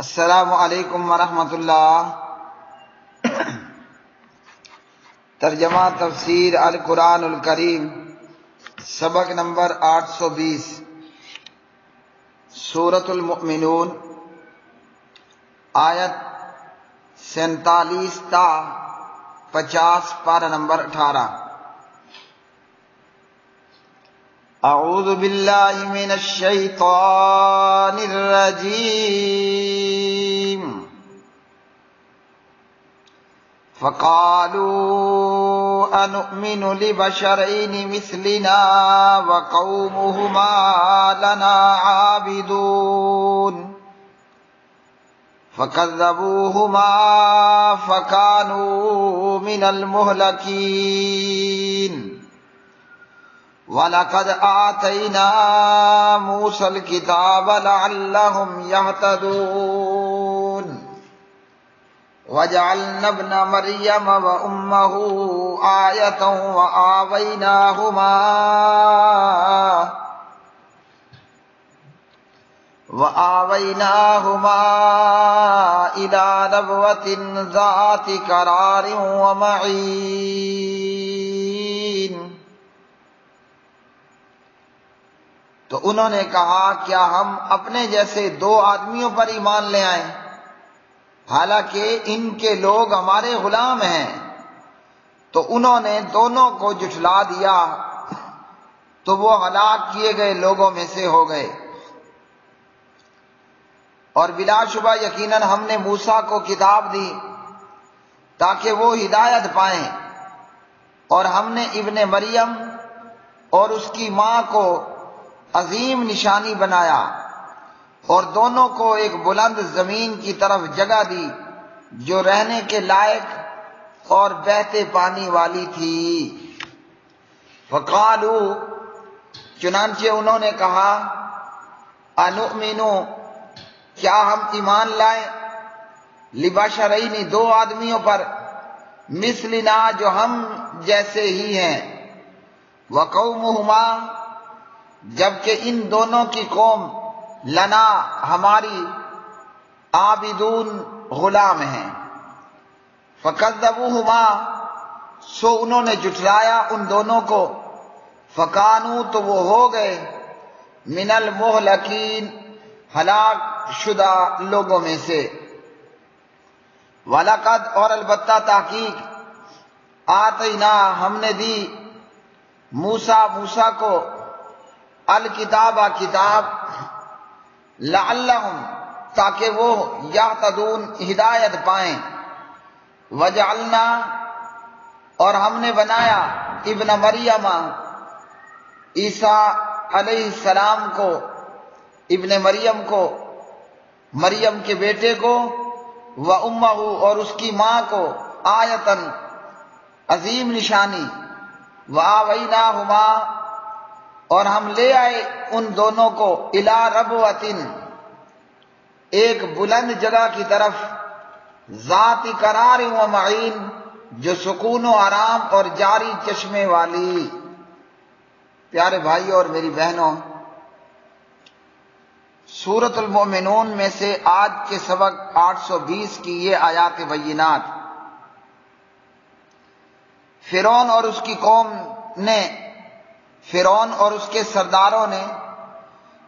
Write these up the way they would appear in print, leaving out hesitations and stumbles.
السلام علیکم ورحمۃ اللہ۔ ترجمہ تفسیر القرآن الکریم، سبق نمبر 820، سورۃ المؤمنون، آیت 47 تا 50، پارہ نمبر 18۔ اعوذ باللہ من الشیطان الرجیم۔ فقالوا انؤمن لبشرین مثلنا وقومهما لنا عابدون فكذبوهما فكانوا من المهلكين وَلَقَدْ آتَيْنَا مُوسَى الْكِتَابَ لَعَلَّهُمْ يَهْتَدُونَ وَجَعَلْنَا ابْنَ مَرْيَمَ وَأُمَّهُ آيَةً وَآوَيْنَاهُمَا إِلَى رَبْوَةٍ ذَاتِ قَرَارٍ وَمَعِينٍ۔ تو انہوں نے کہا، کیا ہم اپنے جیسے دو آدمیوں پر ایمان لے آئیں، حالانکہ ان کے لوگ ہمارے غلام ہیں؟ تو انہوں نے دونوں کو جھٹلا دیا، تو وہ ہلاک کیے گئے لوگوں میں سے ہو گئے۔ اور بلا شبہ یقیناً ہم نے موسیٰ کو کتاب دی تاکہ وہ ہدایت پائیں، اور ہم نے ابن مریم اور اس کی ماں کو عظیم نشانی بنایا، اور دونوں کو ایک بلند زمین کی طرف جگہ دی جو رہنے کے لائق اور بہتے پانی والی تھی۔ فقالوا، چنانچہ انہوں نے کہا، انؤمن، کیا ہم ایمان لائیں، لبشرین، دو آدمیوں پر، مثلنا، جو ہم جیسے ہی ہیں، وقومہما، جبکہ ان دونوں کی قوم، لنا، ہماری، عابدون، غلام ہیں۔ فکذبوہما، سو انہوں نے جھٹلایا ان دونوں کو، فکانوا، تو وہ ہو گئے، من المہلکین، ہلاک شدہ لوگوں میں سے۔ وَلَقَدْ، اور البتہ تحقیق، آتینا، ہم نے دی، موسیٰ کو، الکتاب، کتاب، لعلہم، تاکہ وہ یہتدون، ہدایت پائیں، وجعلنا، اور ہم نے بنایا، ابن مریم، عیسیٰ علیہ السلام کو، ابن مریم کو، مریم کے بیٹے کو، وامہ، اور اس کی ماں کو، آیتن، عظیم نشانی، وآویناہما، اور ہم لے آئے ان دونوں کو، الی ربوۃ، ایک بلند جگہ کی طرف، ذات قرار و معین، جو سکون و آرام اور جاری چشمے والی۔ پیارے بھائی اور میری بہنوں، سورۃ المؤمنون میں سے آج کے سبق 820 کی یہ آیات بینات، فرعون اور اس کی قوم نے، فرعون اور اس کے سرداروں نے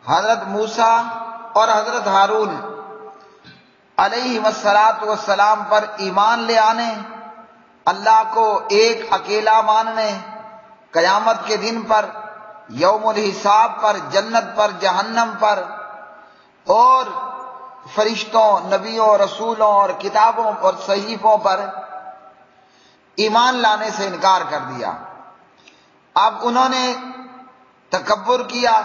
حضرت موسیٰ اور حضرت ہارون علیہم السلام پر ایمان لے آنے، اللہ کو ایک اکیلا ماننے، قیامت کے دن پر، یوم الحساب پر، جنت پر، جہنم پر، اور فرشتوں، نبیوں، رسولوں اور کتابوں اور صحیفوں پر ایمان لانے سے انکار کر دیا۔ اب انہوں نے تکبر کیا،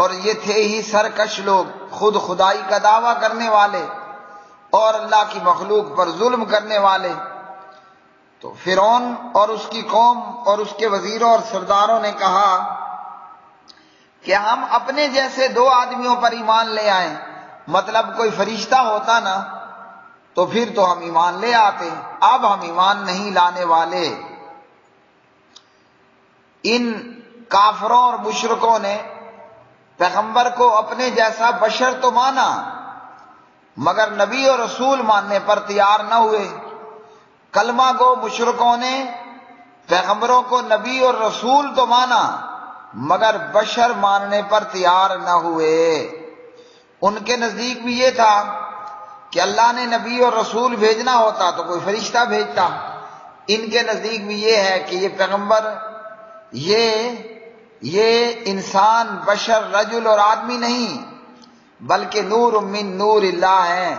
اور یہ تھے ہی سرکش لوگ، خود خدائی کا دعویٰ کرنے والے اور اللہ کی مخلوق پر ظلم کرنے والے۔ تو فرعون اور اس کی قوم اور اس کے وزیروں اور سرداروں نے کہا کہ ہم اپنے جیسے دو آدمیوں پر ایمان لے آئیں، مطلب کوئی فرشتہ ہوتا نا تو پھر تو ہم ایمان لے آتے، اب ہم ایمان نہیں لانے والے۔ ان کافروں اور مشرکوں نے پیغمبر کو اپنے جیسا بشر تو مانا، مگر نبی اور رسول ماننے پر تیار نہ ہوئے۔ کلمہ گو مشرکوں نے پیغمبروں کو نبی اور رسول تو مانا مگر بشر ماننے پر تیار نہ ہوئے۔ ان کے نزدیک بھی یہ تھا کہ اللہ نے نبی اور رسول بھیجنا ہوتا تو کوئی فرشتہ بھیجتا۔ ان کے نزدیک بھی یہ ہے کہ یہ پیغمبر یہ انسان بشر رجل اور آدمی نہیں بلکہ نور من نور اللہ ہیں،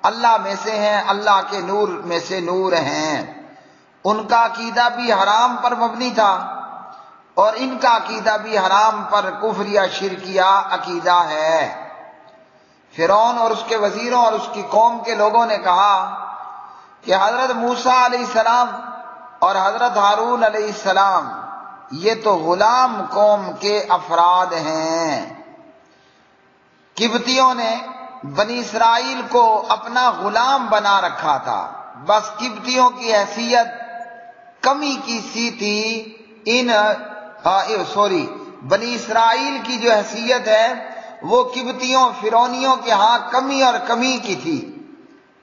اللہ میں سے ہیں، اللہ کے نور میں سے نور ہیں۔ ان کا عقیدہ بھی حرام پر مبنی تھا اور ان کا عقیدہ بھی حرام پر کفر یا شرکیہ عقیدہ ہے۔ فرعون اور اس کے وزیروں اور اس کی قوم کے لوگوں نے کہا کہ حضرت موسیٰ علیہ السلام اور حضرت ہارون علیہ السلام یہ تو غلام قوم کے افراد ہیں۔ قبطیوں نے بنی اسرائیل کو اپنا غلام بنا رکھا تھا، بس قبطیوں کی حیثیت کمی کی سی تھی، بنی اسرائیل کی جو حیثیت ہے وہ قبطیوں فرعونیوں کے ہاں کمی اور کمی کی تھی،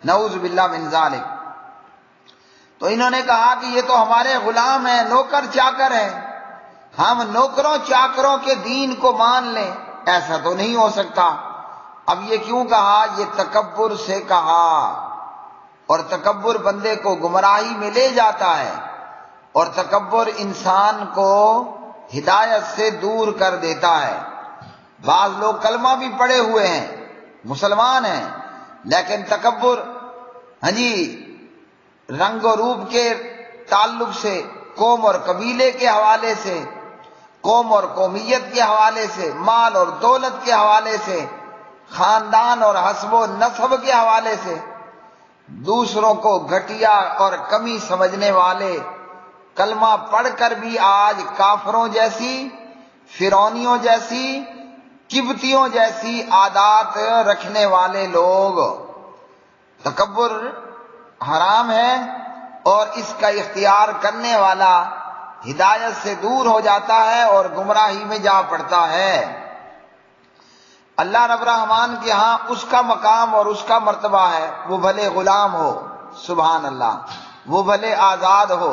نعوذ باللہ من ذالک۔ تو انہوں نے کہا کہ یہ تو ہمارے غلام ہیں، نوکر چاکر ہیں، ہم نوکروں چاکروں کے دین کو مان لیں، ایسا تو نہیں ہو سکتا۔ اب یہ کیوں کہا؟ یہ تکبر سے کہا، اور تکبر بندے کو گمراہی میں لے جاتا ہے، اور تکبر انسان کو ہدایت سے دور کر دیتا ہے۔ بعض لوگ کلمہ بھی پڑھے ہوئے ہیں، مسلمان ہیں، لیکن تکبر رنگ و روپ کے تعلق سے، قوم اور قبیلے کے حوالے سے، قوم اور قومیت کے حوالے سے، مال اور دولت کے حوالے سے، خاندان اور حسب و نسب کے حوالے سے دوسروں کو گھٹیا اور کمی سمجھنے والے کلمہ پڑھ کر بھی آج کافروں جیسی، فرعونیوں جیسی، قبطیوں جیسی عادات رکھنے والے لوگ۔ تکبر حرام ہے اور اس کا اختیار کرنے والا ہدایت سے دور ہو جاتا ہے اور گمراہی میں جا پڑتا ہے۔ اللہ رب الرحمن کے ہاں اس کا مقام اور اس کا مرتبہ ہے، وہ بھلے غلام ہو، سبحان اللہ، وہ بھلے آزاد ہو،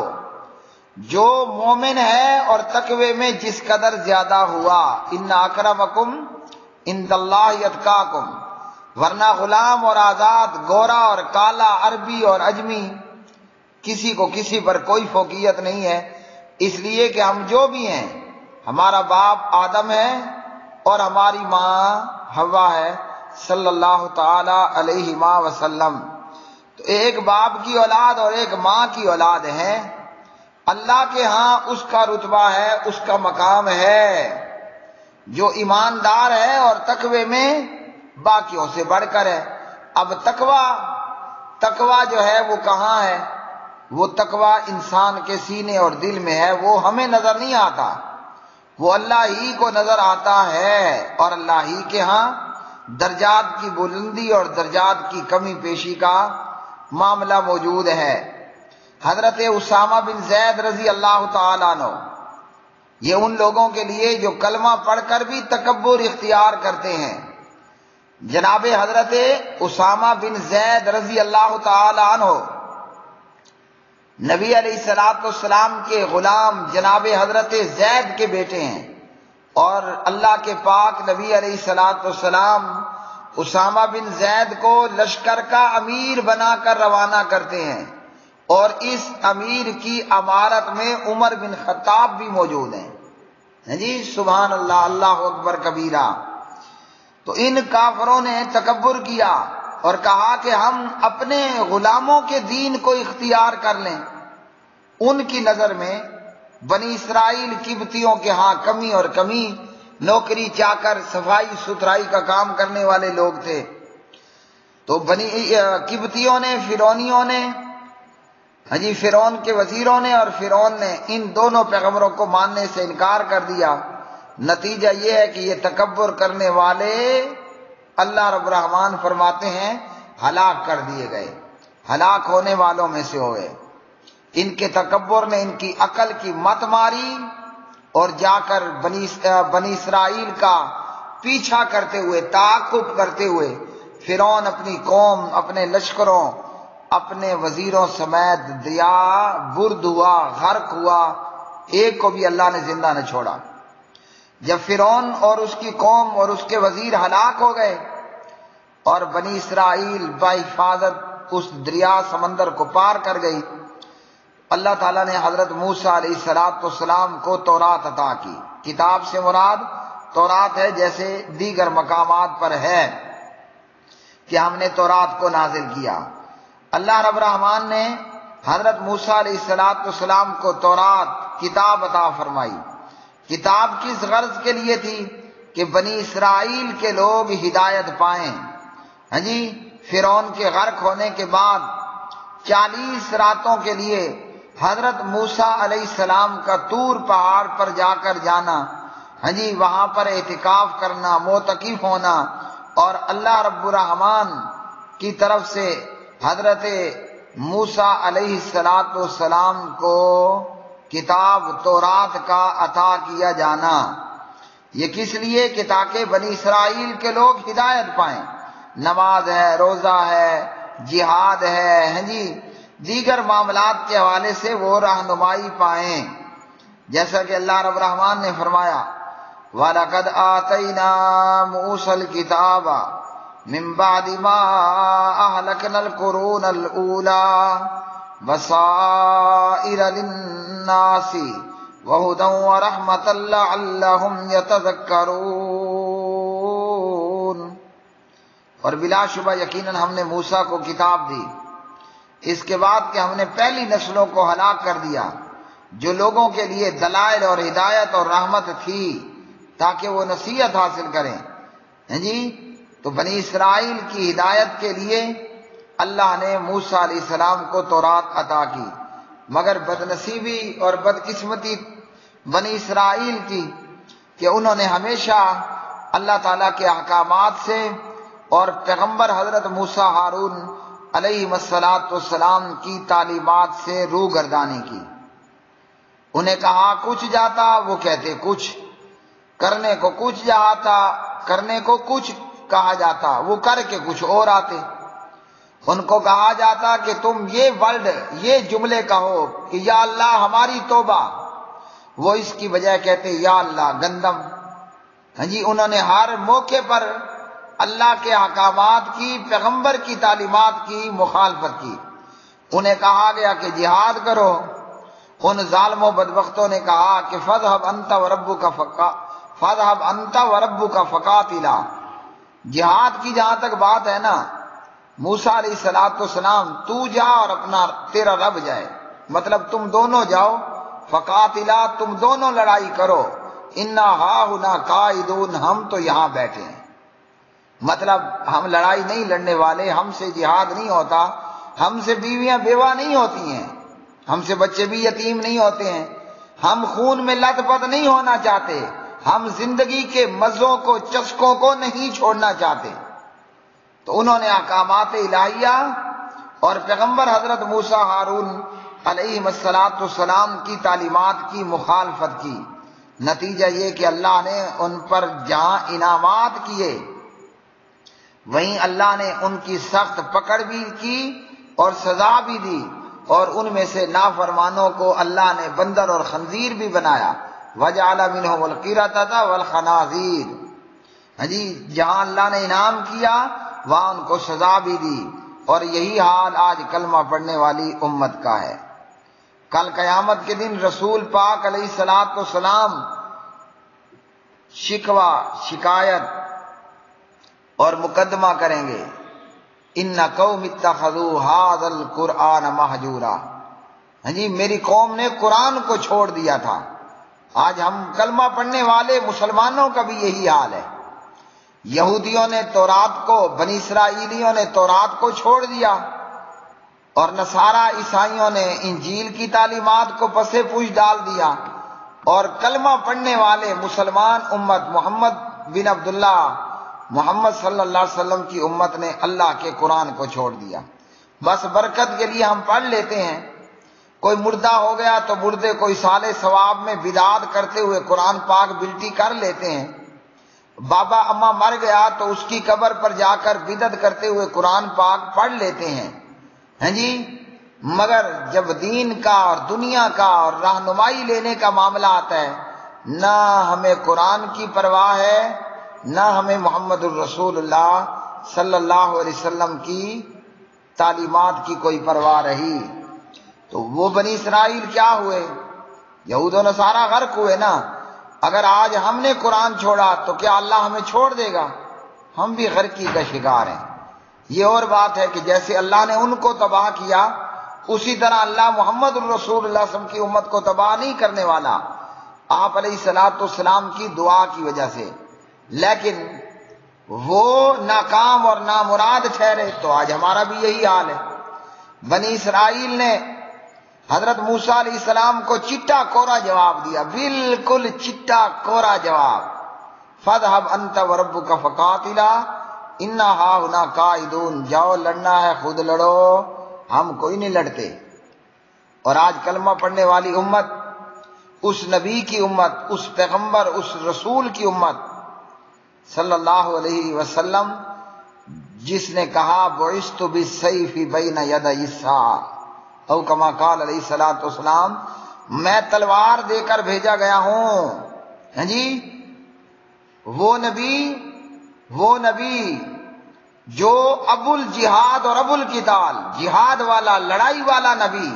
جو مومن ہے اور تقوی میں جس قدر زیادہ ہوا، ان اکرمکم عند اللہ اتقاکم، ورنہ غلام اور آزاد، گورا اور کالا، عربی اور اجمی، کسی کو کسی پر کوئی فوقیت نہیں ہے، اس لیے کہ ہم جو بھی ہیں، ہمارا باپ آدم ہے اور ہماری ماں حوا ہے صلی اللہ تعالی علیہ وسلم۔ تو ایک باپ کی اولاد اور ایک ماں کی اولاد ہے۔ اللہ کے ہاں اس کا رتبہ ہے، اس کا مقام ہے، جو ایماندار ہے اور تقوی میں باقیوں سے بڑھ کر ہے۔ اب تقوی جو ہے وہ کہاں ہے؟ وہ تقوی انسان کے سینے اور دل میں ہے، وہ ہمیں نظر نہیں آتا، وہ اللہ ہی کو نظر آتا ہے، اور اللہ ہی کے ہاں درجات کی بلندی اور درجات کی کمی پیشی کا معاملہ موجود ہے۔ حضرت اسامہ بن زید رضی اللہ تعالیٰ عنہ، یہ ان لوگوں کے لیے جو کلمہ پڑھ کر بھی تکبر اختیار کرتے ہیں، جناب حضرت اسامہ بن زید رضی اللہ تعالیٰ عنہ نبی علیہ الصلوۃ والسلام کے غلام جناب حضرت زید کے بیٹے ہیں، اور اللہ کے پاک نبی علیہ الصلوۃ والسلام اسامہ بن زید کو لشکر کا امیر بنا کر روانہ کرتے ہیں، اور اس امیر کی امارت میں عمر بن خطاب بھی موجود ہیں۔ جی سبحان اللہ، اللہ اکبر کبیرہ۔ تو ان کافروں نے تکبر کیا اور کہا کہ ہم اپنے غلاموں کے دین کو اختیار کر لیں۔ ان کی نظر میں بنی اسرائیل قبطیوں کے ہاں کمی اور کمی، نوکری چاکر، صفائی ستھرائی کا کام کرنے والے لوگ تھے۔ تو قبطیوں نے، فرعونیوں نے، فرعون کے وزیروں نے اور فرعون نے ان دونوں پیغمبروں کو ماننے سے انکار کر دیا۔ نتیجہ یہ ہے کہ یہ تکبر کرنے والے اللہ رب الرحمن فرماتے ہیں ہلاک کر دیے گئے، ہلاک ہونے والوں میں سے ہوئے۔ ان کے تکبر نے ان کی عقل کی مت ماری اور جا کر بنی اسرائیل کا پیچھا کرتے ہوئے، تعاقب کرتے ہوئے فرعون اپنی قوم، اپنے لشکروں، اپنے وزیروں سمیت دریا برد ہوا، غرق ہوا، ایک کو بھی اللہ نے زندہ نہ چھوڑا۔ جب فرعون اور اس کی قوم اور اس کے وزیر ہلاک ہو گئے اور بنی اسرائیل بحفاظت اس دریا سمندر کو پار کر گئی، اللہ تعالیٰ نے حضرت موسیٰ علیہ السلام کو تورات عطا کی۔ کتاب سے مراد تورات ہے، جیسے دیگر مقامات پر ہے کہ ہم نے تورات کو نازل کیا۔ اللہ رب الرحمن نے حضرت موسیٰ علیہ السلام کو تورات کتاب عطا فرمائی۔ کتاب کس غرض کے لیے تھی؟ کہ بنی اسرائیل کے لوگ ہدایت پائیں۔ ہاں جی، فرعون کے غرق ہونے کے بعد 40 راتوں کے لیے حضرت موسیٰ علیہ السلام کا طور پہاڑ پر جا کر جانا، ہاں جی، وہاں پر اعتکاف کرنا، معتکف ہونا، اور اللہ رب الرحمن کی طرف سے حضرت موسیٰ علیہ السلام کو کتاب تورات کا عطا کیا جانا، یہ کس لیے کہ تاکہ بنی اسرائیل کے لوگ ہدایت پائیں۔ نماز ہے، روزہ ہے، جہاد ہے، ہاں جی، دیگر معاملات کے حوالے سے وہ رہنمائی پائیں، جیسا کہ اللہ رب الرحمن نے فرمایا وَلَقَدْ آتَيْنَا مُوسَى الْكِتَابَ مِن بَعْدِ مَا أَهْلَكْنَا الْقُرُونَ الْأُولَى بَصَائِرَ لِلنَّاسِ وَهُدًى وَرَحْمَةً لَعَلَّهُمْ يَتَذَكَّرُونَ۔ اور بلا شبہ یقیناً ہم نے موسیٰ کو کتاب دی اس کے بعد کہ ہم نے پہلی نسلوں کو ہلاک کر دیا، جو لوگوں کے لیے دلائل اور ہدایت اور رحمت تھی تاکہ وہ نصیحت حاصل کریں۔ ہیں جی، تو بنی اسرائیل کی ہدایت کے لیے اللہ نے موسیٰ علیہ السلام کو تورات عطا کی، مگر بدنصیبی اور بدقسمتی بنی اسرائیل کی کہ انہوں نے ہمیشہ اللہ تعالیٰ کے احکامات سے اور پیغمبر حضرت موسیٰ ہارون علیہ السلام کی تعلیمات سے روگردانی کی۔ انہیں کہا کچھ جاتا، وہ کہتے کچھ، کرنے کو کچھ جاتا، کرنے کو کچھ کہا جاتا، وہ کر کے کچھ اور آتے۔ ان کو کہا جاتا کہ تم یہ ورڈ، یہ جملے کہو کہ یا اللہ ہماری توبہ، وہ اس کی بجائے کہتے یا اللہ گندم۔ ہاں جی، انہوں نے ہر موقع پر اللہ کے احکامات کی، پیغمبر کی تعلیمات کی مخالفت کی۔ انہیں کہا گیا کہ جہاد کرو، ان ظالم و بدبختوں نے کہا کہ فَاذْهَبْ أَنْتَ وَرَبُّكَ فَقَاتِلَا۔ جہاد کی جہاں تک بات ہے نا، موسیٰ علیہ السلام تو جا اور اپنا تیرا رب جائے، مطلب تم دونوں جاؤ، فقاتلا، تم دونوں لڑائی کرو، انا ہاہنا قاعدون، ہم تو یہاں بیٹھے ہیں۔ مطلب ہم لڑائی نہیں لڑنے والے، ہم سے جہاد نہیں ہوتا، ہم سے بیویاں بیوہ نہیں ہوتی ہیں، ہم سے بچے بھی یتیم نہیں ہوتے ہیں، ہم خون میں لت پت نہیں ہونا چاہتے، ہم زندگی کے مزوں کو، چسکوں کو نہیں چھوڑنا چاہتے۔ تو انہوں نے احکامات الہیہ اور پیغمبر حضرت موسیٰ ہارون علیہ السلام کی تعلیمات کی مخالفت کی۔ نتیجہ یہ کہ اللہ نے ان پر جہاں انعامات کیے وہیں اللہ نے ان کی سخت پکڑ بھی کی اور سزا بھی دی، اور ان میں سے نافرمانوں کو اللہ نے بندر اور خنزیر بھی بنایا۔ وَجَعَلَ مِنْهُمُ الْقِرَدَةَ وَالْخَنَازِيرَ۔ ہاں جی، جہاں اللہ نے انعام کیا وہاں ان کو سزا بھی دی، اور یہی حال آج کلمہ پڑھنے والی امت کا ہے۔ کل قیامت کے دن رسول پاک علیہ السلام شکوہ، شکایت اور مقدمہ کریں گے، ان قوم اتخذوا ھذا القرآن مہجورا۔ ہاں جی، میری قوم نے قرآن کو چھوڑ دیا تھا۔ آج ہم کلمہ پڑھنے والے مسلمانوں کا بھی یہی حال ہے۔ یہودیوں نے تورات کو، بنی اسرائیلیوں نے تورات کو چھوڑ دیا، اور نصارہ عیسائیوں نے انجیل کی تعلیمات کو پسے پوش ڈال دیا، اور کلمہ پڑھنے والے مسلمان امت محمد بن عبداللہ محمد صلی اللہ علیہ وسلم کی امت نے اللہ کے قرآن کو چھوڑ دیا۔ بس برکت کے لیے ہم پڑھ لیتے ہیں، کوئی مردہ ہو گیا تو مردے کو اصالِ ثواب میں بدعات کرتے ہوئے قرآن پاک بلٹی کر لیتے ہیں، بابا اما مر گیا تو اس کی قبر پر جا کر بدعت کرتے ہوئے قرآن پاک پڑھ لیتے ہیں، ہاں جی، مگر جب دین کا اور دنیا کا اور رہنمائی لینے کا معاملہ آتا ہے، نہ ہمیں قرآن کی پرواہ ہے، نہ ہمیں محمد الرسول اللہ صلی اللہ علیہ وسلم کی تعلیمات کی کوئی پرواہ رہی۔ تو وہ بنی اسرائیل کیا ہوئے؟ یہود و نصارہ غرق ہوئے نا۔ اگر آج ہم نے قرآن چھوڑا تو کیا اللہ ہمیں چھوڑ دے گا؟ ہم بھی غرقی کا شکار ہیں۔ یہ اور بات ہے کہ جیسے اللہ نے ان کو تباہ کیا، اسی طرح اللہ محمد الرسول اللہ صلی اللہ علیہ وسلم کی امت کو تباہ نہیں کرنے والا، آپ علیہ الصلوۃ والسلام کی دعا کی وجہ سے۔ لیکن وہ ناکام اور نامراد ٹھہرے تو آج ہمارا بھی یہی حال ہے۔ بنی اسرائیل نے حضرت موسیٰ علیہ السلام کو چٹا کورا جواب دیا، بالکل چٹا کورا جواب، فَاذْهَبْ أَنْتَ وَرَبُّكَ فَقَاتِلَا إِنَّا هَاهُنَا قَاعِدُونَ، جاؤ لڑنا ہے خود لڑو، ہم کوئی نہیں لڑتے۔ اور آج کلمہ پڑھنے والی امت، اس نبی کی امت، اس پیغمبر، اس رسول کی امت صلی اللہ علیہ وسلم، جس نے کہا بعثت بالسیف بین یدی الساعہ، او کما قال علیہ الصلوۃ والسلام، میں تلوار دے کر بھیجا گیا ہوں، ہاں جی، وہ نبی جو ابو الجہاد اور ابو القتال، جہاد والا، لڑائی والا نبی،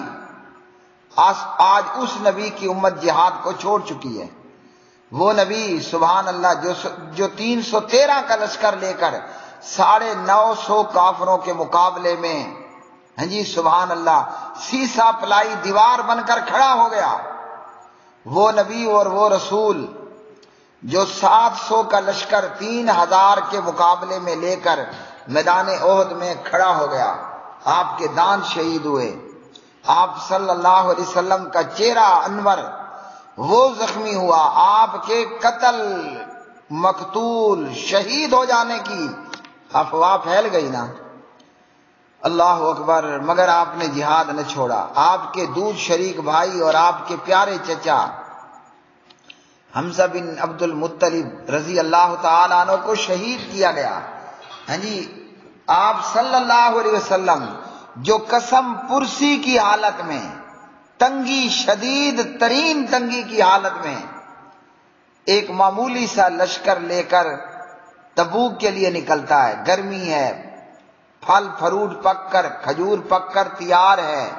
آج اس نبی کی امت جہاد کو چھوڑ چکی ہے۔ وہ نبی سبحان اللہ جو 313 کا لشکر لے کر 950 کافروں کے مقابلے میں، ہاں جی سبحان اللہ، سیسا پلائی دیوار بن کر کھڑا ہو گیا، وہ نبی اور وہ رسول جو 700 کا لشکر 3000 کے مقابلے میں لے کر میدان احد میں کھڑا ہو گیا، آپ کے دانت شہید ہوئے، آپ صلی اللہ علیہ وسلم کا چہرہ انور وہ زخمی ہوا، آپ کے قتل، مقتول، شہید ہو جانے کی افواہ پھیل گئی نا، اللہ اکبر، مگر آپ نے جہاد نہ چھوڑا۔ آپ کے دودھ شریک بھائی اور آپ کے پیارے چچا حمزہ بن عبد المطلب رضی اللہ تعالیٰ عنہ کو شہید کیا گیا، ہاں جی، آپ صلی اللہ علیہ وسلم جو قسم پرسی کی حالت میں، تنگی، شدید ترین تنگی کی حالت میں، ایک معمولی سا لشکر لے کر تبوک کے لیے نکلتا ہے، گرمی ہے، پھل فروٹ پک کر، کھجور پک کر تیار ہے،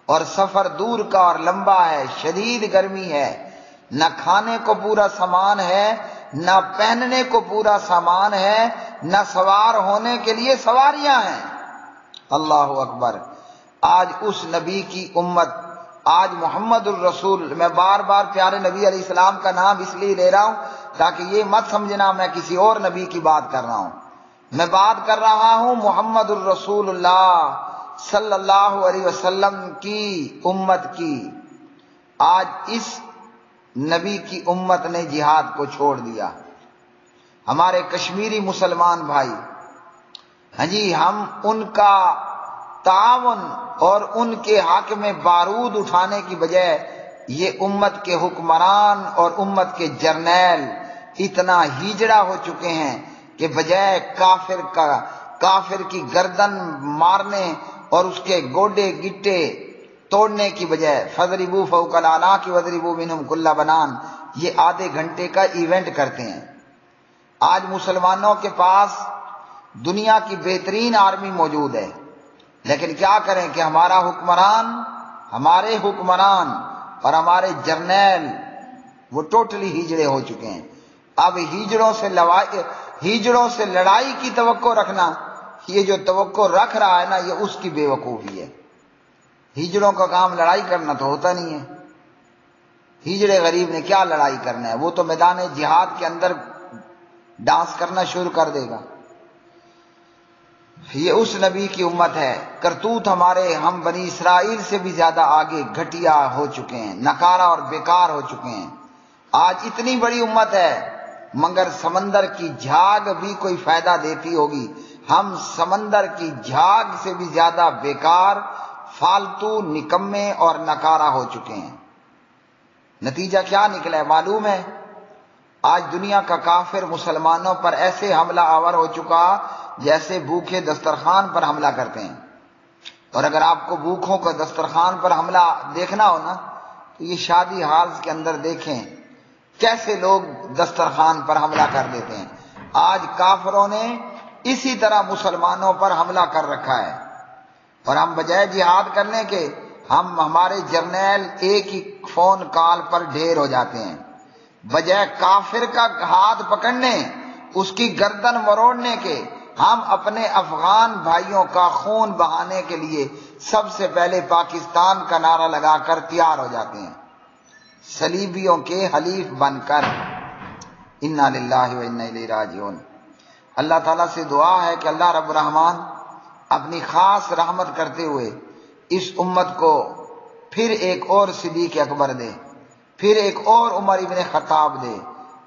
اور سفر دور کا اور لمبا ہے، شدید گرمی ہے، نہ کھانے کو پورا سامان ہے، نہ پہننے کو پورا سامان ہے، نہ سوار ہونے کے لیے سواریاں ہیں، اللہ اکبر۔ آج اس نبی کی امت، آج محمد الرسول، میں بار بار پیارے نبی علیہ السلام کا نام اس لیے لے رہا ہوں تاکہ یہ مت سمجھنا میں کسی اور نبی کی بات کر رہا ہوں، میں بات کر رہا ہوں محمد الرسول اللہ صلی اللہ علیہ وسلم کی امت کی۔ آج اس نبی کی امت نے جہاد کو چھوڑ دیا۔ ہمارے کشمیری مسلمان بھائی، ہاں جی، ہم ان کا تعاون اور ان کے حق میں بارود اٹھانے کی بجائے یہ امت کے حکمران اور امت کے جرنیل اتنا ہیجڑا ہو چکے ہیں کہ بجائے کافر کی گردن مارنے اور اس کے گوڈے گٹے توڑنے کی بجائے فَضْرِبُوا فَوْقَ الْأَعْنَاقِ وَاضْرِبُوا مِنْهُمْ كُلَّ بَنَانٍ، یہ آدھے گھنٹے کا ایونٹ کرتے ہیں۔ آج مسلمانوں کے پاس دنیا کی بہترین آرمی موجود ہے، لیکن کیا کریں کہ ہمارے حکمران اور ہمارے جرنیل وہ ٹوٹلی ہیجڑے ہو چکے ہیں۔ اب ہیجڑوں سے لڑائی کی توقع رکھنا، یہ جو توقع رکھ رہا ہے نا، یہ اس کی بے وقوفی ہے۔ ہیجڑوں کا کام لڑائی کرنا تو ہوتا نہیں ہے، ہیجڑے غریب نے کیا لڑائی کرنا ہے، وہ تو میدان جہاد کے اندر ڈانس کرنا شروع کر دے گا۔ یہ اس نبی کی امت ہے، کرتوت ہم بنی اسرائیل سے بھی زیادہ آگے گھٹیا ہو چکے ہیں، نکارا اور بیکار ہو چکے ہیں۔ آج اتنی بڑی امت ہے مگر سمندر کی جھاگ بھی کوئی فائدہ دیتی ہوگی، ہم سمندر کی جھاگ سے بھی زیادہ بیکار، فالتو، نکمے اور نکارا ہو چکے ہیں۔ نتیجہ کیا نکلا ہے معلوم ہے؟ آج دنیا کا کافر مسلمانوں پر ایسے حملہ آور ہو چکا جیسے بھوکے دسترخوان پر حملہ کرتے ہیں. اور اگر آپ کو بھوکوں کا دسترخوان پر حملہ دیکھنا ہو نا تو یہ شادی ہالز کے اندر دیکھیں کیسے لوگ دسترخوان پر حملہ کر دیتے ہیں. آج کافروں نے اسی طرح مسلمانوں پر حملہ کر رکھا ہے، اور ہم بجائے جہاد کرنے کے ہمارے جرنیل ایک ہی فون کال پر ڈھیر ہو جاتے ہیں. بجائے کافر کا ہاتھ پکڑنے، اس کی گردن مروڑنے کے، ہم اپنے افغان بھائیوں کا خون بہانے کے لیے سب سے پہلے پاکستان کا نعرہ لگا کر تیار ہو جاتے ہیں، صلیبیوں کے حلیف بن کر. انا للہ و انا الیہ راجعون. اللہ تعالیٰ سے دعا ہے کہ اللہ رب الرحمن اپنی خاص رحمت کرتے ہوئے اس امت کو پھر ایک اور صدیق اکبر دے، پھر ایک اور عمر ابن خطاب دے،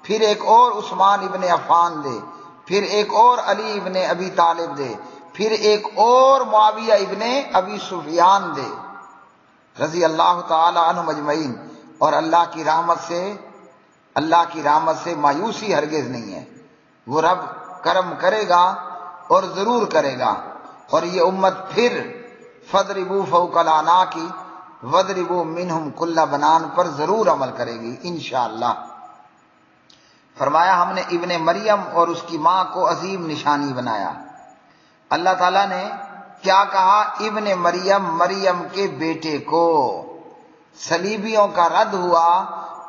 پھر ایک اور عثمان ابن عفان دے، پھر ایک اور علی ابن ابی طالب دے، پھر ایک اور معاویہ ابن ابی سفیان دے رضی اللہ تعالی عنہ مجمعین. اور اللہ کی رحمت سے مایوسی ہرگز نہیں ہے. وہ رب کرم کرے گا اور ضرور کرے گا، اور یہ امت پھر فَاضْرِبُوا فَوْقَ الْأَعْنَاقِ وَاضْرِبُوا مِنْهُمْ كُلَّ بَنَانٍ پر ضرور عمل کرے گی انشاءاللہ. فرمایا ہم نے ابن مریم اور اس کی ماں کو عظیم نشانی بنایا. اللہ تعالیٰ نے کیا کہا؟ ابن مریم، مریم کے بیٹے کو. صلیبیوں کا رد ہوا،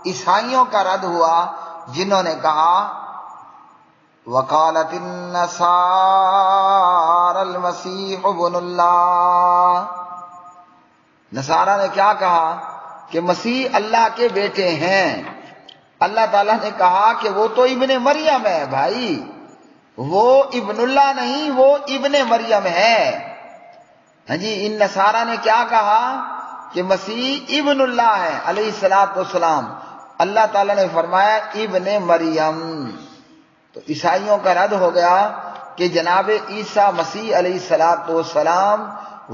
عیسائیوں کا رد ہوا، جنہوں نے کہا وقالت النصارى المسیح ابن اللہ. نصارہ نے کیا کہا کہ مسیح اللہ کے بیٹے ہیں. اللہ تعالیٰ نے کہا کہ وہ تو ابن مریم ہے بھائی، وہ ابن اللہ نہیں، وہ ابن مریم ہے. ہاں جی، ان نصارہ نے کیا کہا کہ مسیح ابن اللہ ہے علیہ الصلوۃ والسلام. اللہ تعالیٰ نے فرمایا ابن مریم. تو عیسائیوں کا رد ہو گیا کہ جناب عیسیٰ مسیح علیہ الصلوۃ والسلام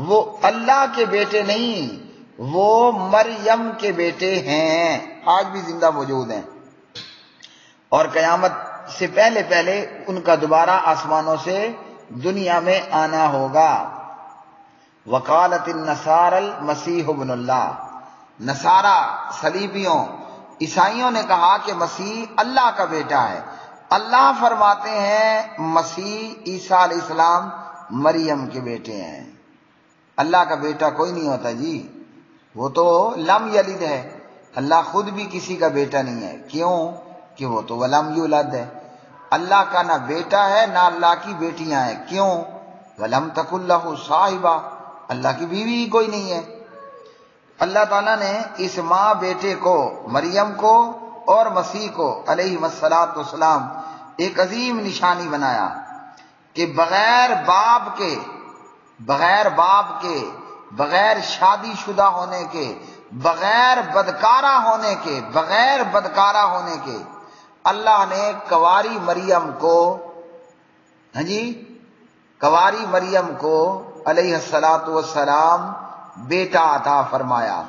وہ اللہ کے بیٹے نہیں، وہ مریم کے بیٹے ہیں، آج بھی زندہ موجود ہیں، اور قیامت سے پہلے پہلے ان کا دوبارہ آسمانوں سے دنیا میں آنا ہوگا. وقالت النصارى المسیح ابن اللہ. نصارہ، صلیبیوں، عیسائیوں نے کہا کہ مسیح اللہ کا بیٹا ہے. اللہ فرماتے ہیں مسیح عیسیٰ علیہ السلام مریم کے بیٹے ہیں. اللہ کا بیٹا کوئی نہیں ہوتا جی، وہ تو لم یلد ہے. اللہ خود بھی کسی کا بیٹا نہیں ہے. کیوں؟ کہ وہ تو ولم یولد ہے. اللہ کا نہ بیٹا ہے نہ اللہ کی بیٹیاں ہیں. کیوں؟ ولم تکن لہ صاحبہ، اللہ کی بیوی ہی کوئی نہیں ہے. اللہ تعالیٰ نے اس ماں بیٹے کو، مریم کو اور مسیح کو علیہ الصلوۃ والسلام ایک عظیم نشانی بنایا کہ بغیر باپ کے، بغیر شادی شدہ ہونے کے، بغیر بدکارہ ہونے کے اللہ نے کنواری مریم کو علیہ الصلوۃ والسلام بیٹا عطا فرمایا.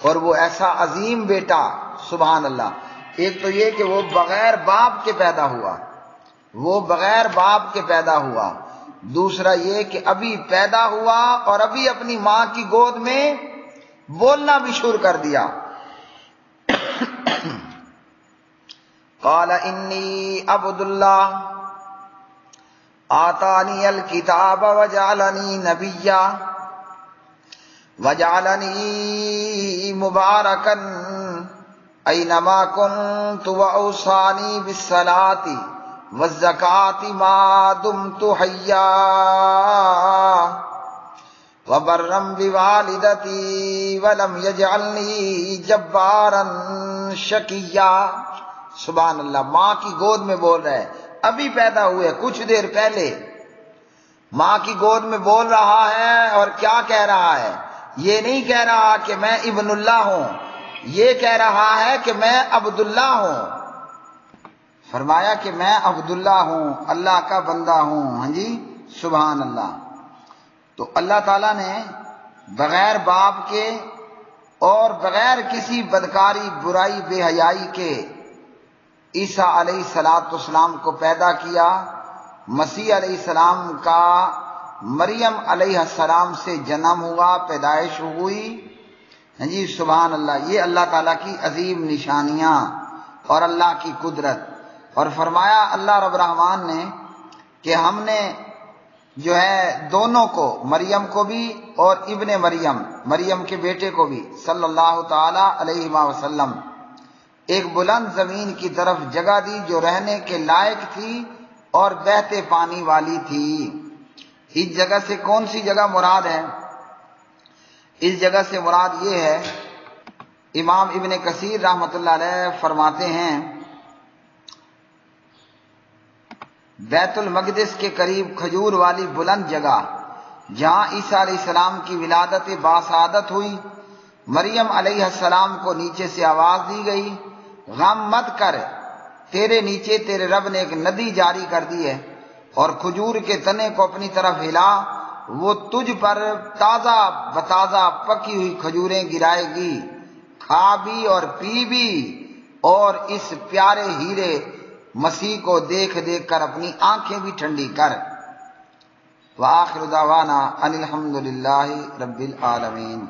اور وہ ایسا عظیم بیٹا، سبحان اللہ. ایک تو یہ کہ وہ بغیر باپ کے پیدا ہوا، دوسرا یہ کہ ابھی پیدا ہوا اور ابھی اپنی ماں کی گود میں بولنا بھی شروع کر دیا. قال انی عبد اللہ آتانی الکتاب وجعلنی نبیا وجعلنی مبارکا اینما کنت واوصانی بالصلاۃ والزکاۃ ما دمت حیا وبرا بوالدتی ولم یجعلنی جبارا شقیا. سبحان اللہ. ماں کی گود میں بول رہا ہے، ابھی پیدا ہوئے کچھ دیر پہلے ماں کی گود میں بول رہا ہے. اور کیا کہہ رہا ہے؟ یہ نہیں کہہ رہا کہ میں ابن اللہ ہوں، یہ کہہ رہا ہے کہ میں عبداللہ ہوں. فرمایا کہ میں عبداللہ ہوں، اللہ کا بندہ ہوں. ہاں جی، سبحان اللہ. تو اللہ تعالیٰ نے بغیر باپ کے اور بغیر کسی بدکاری، برائی، بے حیائی کے عیسیٰ علیہ السلام کو پیدا کیا، مسیح علیہ السلام کا مریم علیہ السلام سے جنم ہوا، پیدائش ہوئی۔ جی سبحان اللہ، یہ اللہ تعالیٰ کی عظیم نشانیاں اور اللہ کی قدرت۔ اور فرمایا اللہ رب الرحمن نے کہ ہم نے جو ہے دونوں کو، مریم کو بھی اور ابن مریم، مریم کے بیٹے کو بھی، صلی اللہ تعالی علیہ وسلم، ایک بلند زمین کی طرف جگہ دی جو رہنے کے لائق تھی اور بہتے پانی والی تھی۔ اس جگہ سے کون سی جگہ مراد ہے؟ اس جگہ سے مراد یہ ہے، امام ابن کثیر رحمۃ اللہ علیہ فرماتے ہیں بیت المقدس کے قریب کھجور والی بلند جگہ جہاں عیسیٰ علیہ السلام کی ولادت باسعادت ہوئی، مریم علیہ السلام کو نیچے سے آواز دی گئی، غم مت کر، تیرے نیچے تیرے رب نے ایک ندی جاری کر دی ہے، اور کھجور کے تنے کو اپنی طرف ہلا، وہ تجھ پر تازہ بتازہ پکی ہوئی کھجوریں گرائے گی، کھا بھی اور پی بھی، اور اس پیارے ہیرے مسیح کو دیکھ دیکھ کر اپنی آنکھیں بھی ٹھنڈی کر۔ وآخر دعوانا ان الحمد للہ رب العالمین۔